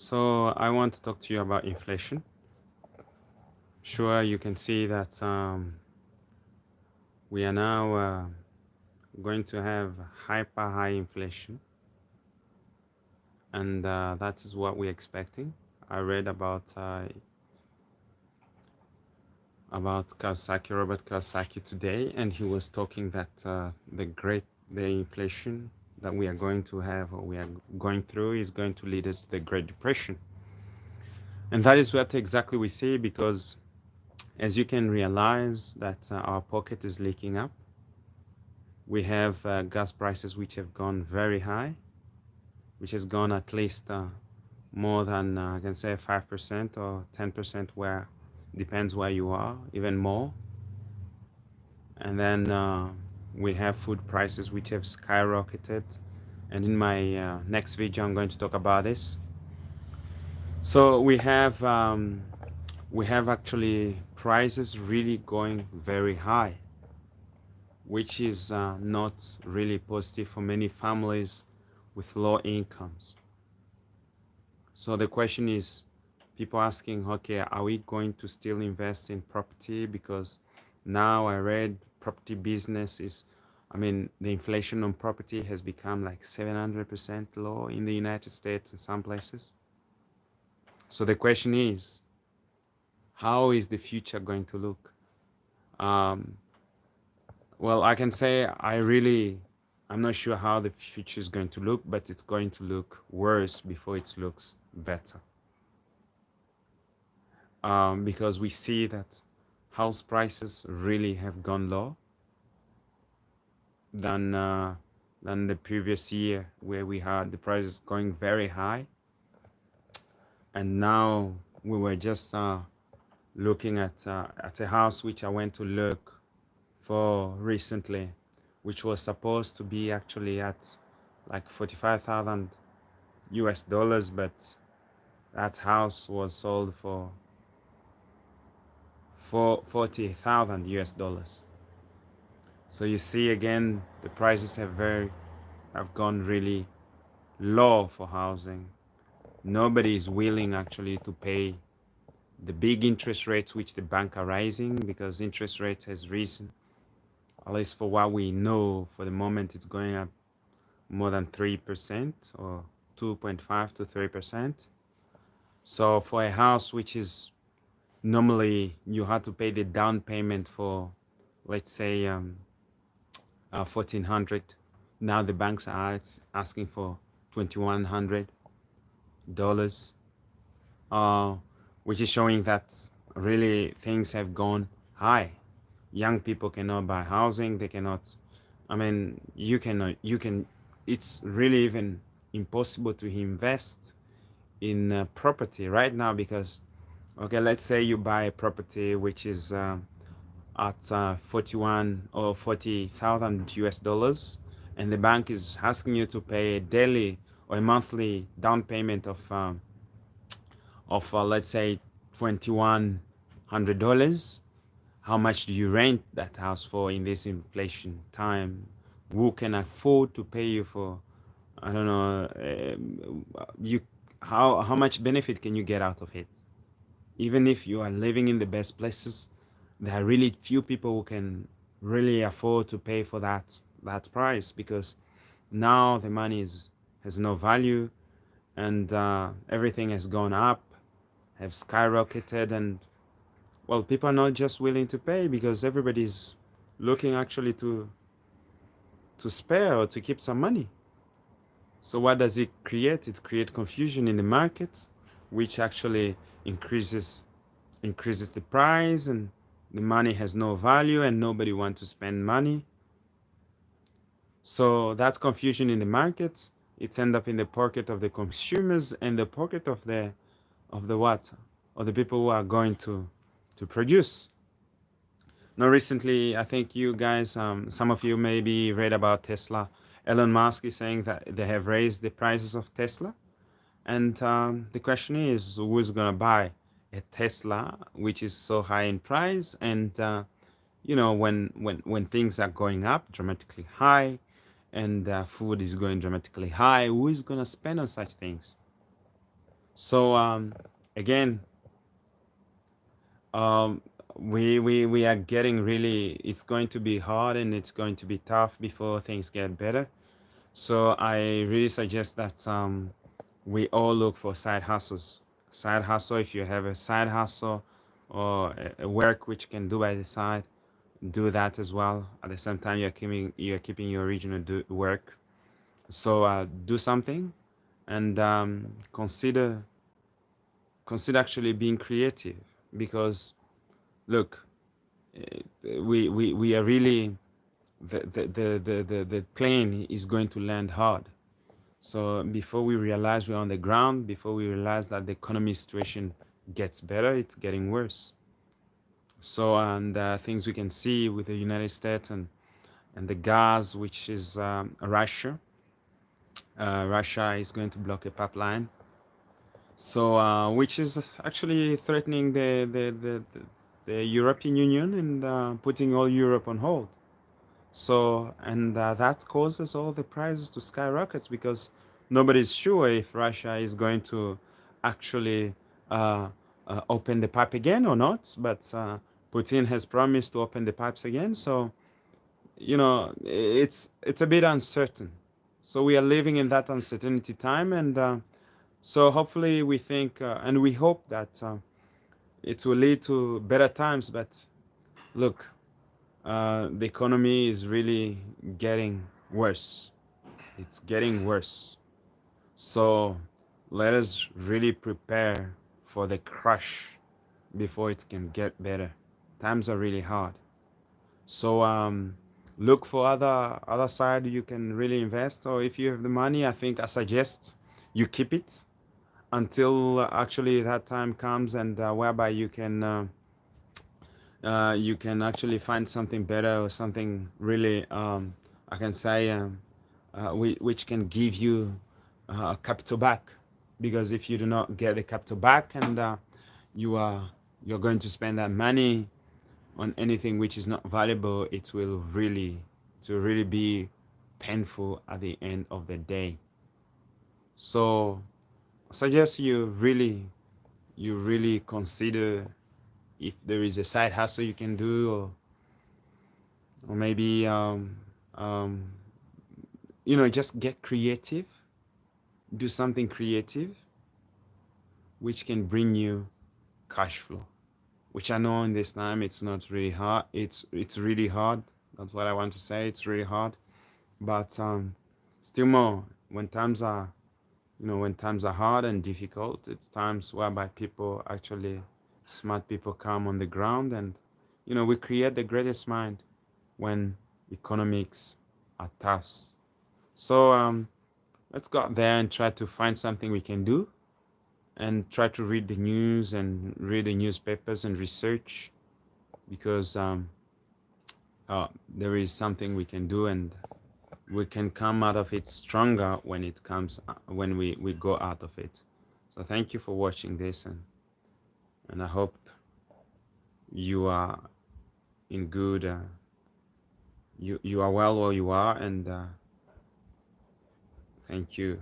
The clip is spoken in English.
So I want to talk to you about inflation. Sure, you can see that we are now going to have hyper high inflation, and that is what we're expecting. I read about Kawasaki, Robert Kawasaki today, and he was talking that the inflation that we are going to have or we are going through is going to lead us to the Great Depression, and that is what exactly we see because as you can realize that our pocket is leaking up. We have gas prices which have gone very high, which has gone at least more than I can say 5% or 10%, where depends where you are, even more. And then we have food prices which have skyrocketed. And in my next video, I'm going to talk about this. So we have actually prices really going very high, which is not really positive for many families with low incomes. So the question is, people asking, okay, are we going to still invest in property? Because now I read property business is, I mean, the inflation on property has become like 700% low in the United States in some places. So the question is, how is the future going to look? Um, well, I can say I'm not sure how the future is going to look, but it's going to look worse before it looks better. Because we see that house prices really have gone low than uh, than the previous year, where we had the prices going very high, and now we were just looking at a house which I went to look for recently, which was supposed to be actually at like 45,000 US dollars, but that house was sold for 40,000 US dollars. So you see again, the prices have gone really low for housing. Nobody is willing actually to pay the big interest rates which the bank are rising, because interest rates has risen. At least for what we know, for the moment, it's going up more than 3% or 2.5 to 3%. So for a house which is normally you had to pay the down payment for, let's say 1,400, now the banks are asking for $2,100, uh, which is showing that really things have gone high. Young people cannot buy housing. They cannot. I mean, you can. It's really even impossible to invest in property right now because, okay, let's say you buy a property which is at 41 or 40,000 US dollars, and the bank is asking you to pay a daily or a monthly down payment of let's say $2,100. How much do you rent that house for in this inflation time? Who can afford to pay you for, I don't know, you how much benefit can you get out of it? Even if you are living in the best places, there are really few people who can really afford to pay for that price, because now the money has no value, and everything has gone up, have skyrocketed, and well, people are not just willing to pay because everybody's looking actually to spare or to keep some money. So what does it create? It creates confusion in the market, which actually increases the price, and the money has no value and nobody wants to spend money. So that confusion in the market, it's end up in the pocket of the consumers and the pocket of the what? Of the people who are going to produce. Now, recently, I think you guys, some of you maybe read about Tesla. Elon Musk is saying that they have raised the prices of Tesla. And the question is, who's going to buy a Tesla, which is so high in price? And, when things are going up dramatically high, and food is going dramatically high, who is going to spend on such things? So again, um, we are getting really. It's going to be hard and it's going to be tough before things get better. So I really suggest that we all look for side hustles. Side hustle. If you have a side hustle or a work which you can do by the side, do that as well. At the same time, you're keeping your original work. So do something and consider actually being creative, because look, we are really, the plane is going to land hard. So before we realize we're on the ground, before we realize that the economy situation gets better, it's getting worse. So and things we can see with the United States and the gas, which is Russia. Russia is going to block a pipeline, so which is actually threatening the European Union and putting all Europe on hold. So and that causes all the prices to skyrocket, because nobody's sure if Russia is going to actually uh, open the pipe again or not. But Putin has promised to open the pipes again, so it's a bit uncertain. So we are living in that uncertainty time, and so hopefully we think and we hope that it will lead to better times. But look, the economy is really getting worse. It's getting worse. So let us really prepare for the crash before it can get better. Times are really hard. So look for other side you can really invest, or if you have the money, I think I suggest you keep it until actually that time comes, and whereby you can actually find something better or something really I can say which can give you capital back. Because if you do not get the capital back, and you are you're going to spend that money on anything which is not valuable, it will really be painful at the end of the day. So I suggest you really consider if there is a side hustle you can do, or maybe um, just get creative, do something creative which can bring you cash flow, which I know in this time it's not really hard. It's really hard. That's what I want to say. It's really hard, but still more when times are hard and difficult. It's times whereby people actually, smart people, come on the ground, and we create the greatest mind when economics are tough. So let's go out there and try to find something we can do, and try to read the news and read the newspapers and research, because there is something we can do, and we can come out of it stronger when we go out of it. So thank you for watching this, and I hope you are in good you are well where you are, and thank you.